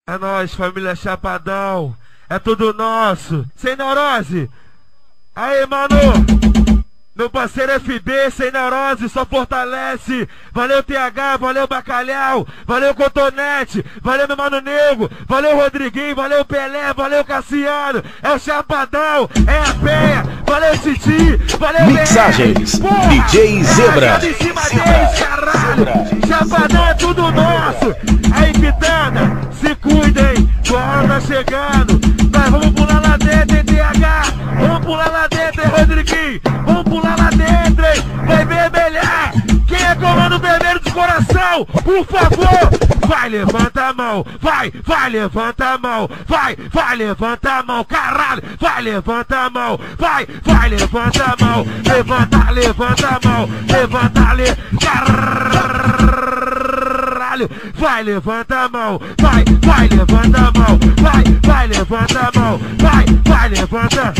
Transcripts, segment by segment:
É nóis, família Chapadão. É tudo nosso. Sem neurose. Aí, mano. Meu parceiro FB, sem neurose, só fortalece. Valeu TH, valeu Bacalhau, valeu Cotonete, valeu meu mano Nego, valeu Rodriguinho, valeu Pelé, valeu Cassiano. É o Chapadão, é a Penha, valeu Titi, valeu Mixagens, DJ Zebra. É em cima deles, caralho. Chapadão é tudo nosso. Aí, Quitanda, se cuidem, sua tá chegando. Nós vamos pular lá dentro, hein, TH. Vamos pular lá dentro, hein, Rodriguinho. Vamos pular lá dentro, hein. Vai vermelhar. Quem é comando vermelho de coração, por favor. Vai, levanta a mão. Vai, levanta a mão. Vai, levanta a mão. Caralho, vai, levanta a mão. Vai, levanta a mão. Levanta a mão. Levanta, caralho. Vai, levanta a mão. Vai, levanta a mão. Vai, levanta a mão. Vai, levanta.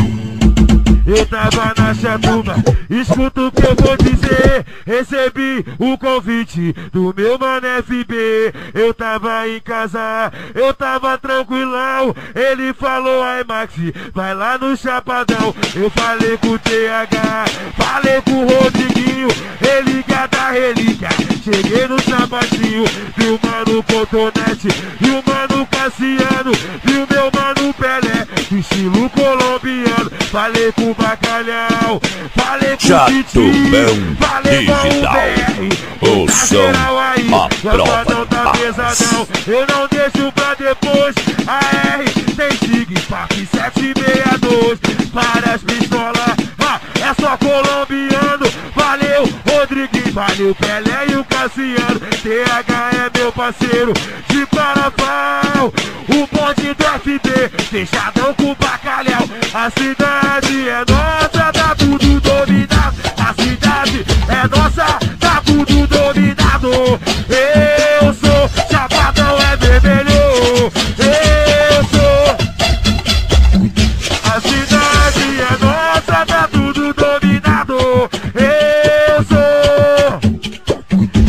Eu tava na Chatuba, escuta o que eu vou dizer. Recebi o convite do meu mano FB. Eu tava em casa, eu tava tranquilão. Ele falou, ai Maxi, vai lá no Chapadão. Eu falei com o TH, falei com o Rodriguinho. Relíquia da relíquia, cheguei no Chapadinho. Vi o mano Cotonete, vi o mano Cassiano, vi o meu mano Pelé, estilo colombiano. Falei com o Bacalhau, falei com o Titi, falei com o BR, o som, a prova tá pesadão. Eu não deixo pra depois. A R tem Sig, Pac 762, várias pistolas, é só colombiano. Valeu Rodriguinho, valeu Pelé e o Cassiano. TH é meu parceiro de Parapau, o bonde do FB, fechadão com o Bacalhau. A cidade é nossa, tá tudo dominado. A cidade é nossa, tá tudo dominado. Eu sou Chapadão, é vermelho. Eu sou. A cidade é nossa, tá tudo dominado. Eu sou.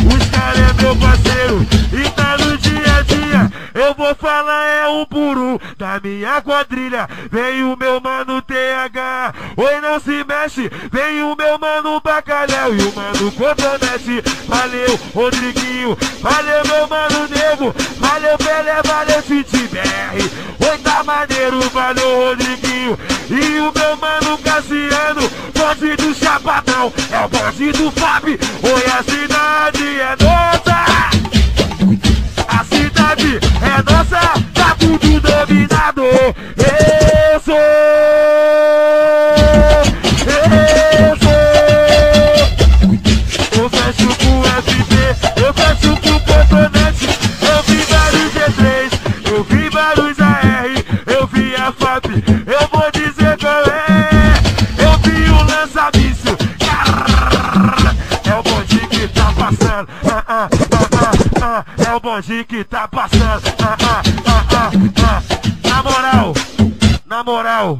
Os caras é meu parceiro e tá no dia a dia. Eu vou falar é um por um da minha quadrilha. Vem o meu mano TH, oi não se mexe. Vem o meu mano Bacalhau e o mano Cotonete. Valeu Rodriguinho, valeu meu mano Nego, valeu Pelé, valeu Titi BR. Oi tá maneiro, valeu Rodriguinho. E o meu mano Cassiano, bonde do Chapadão, é o bonde do Fábio. Oi, a cidade é nossa. A cidade é nossa, tá tudo dominado. Eu sou. Eu fecho com o FB, eu fecho com o Cotonete. Eu vi vários G3, eu vi vários AR, eu vi a FAB. Eu vou dizer qual é. Eu vi o lança-míssil. É o bonde que tá passando. É o bonde que tá passando. Na moral,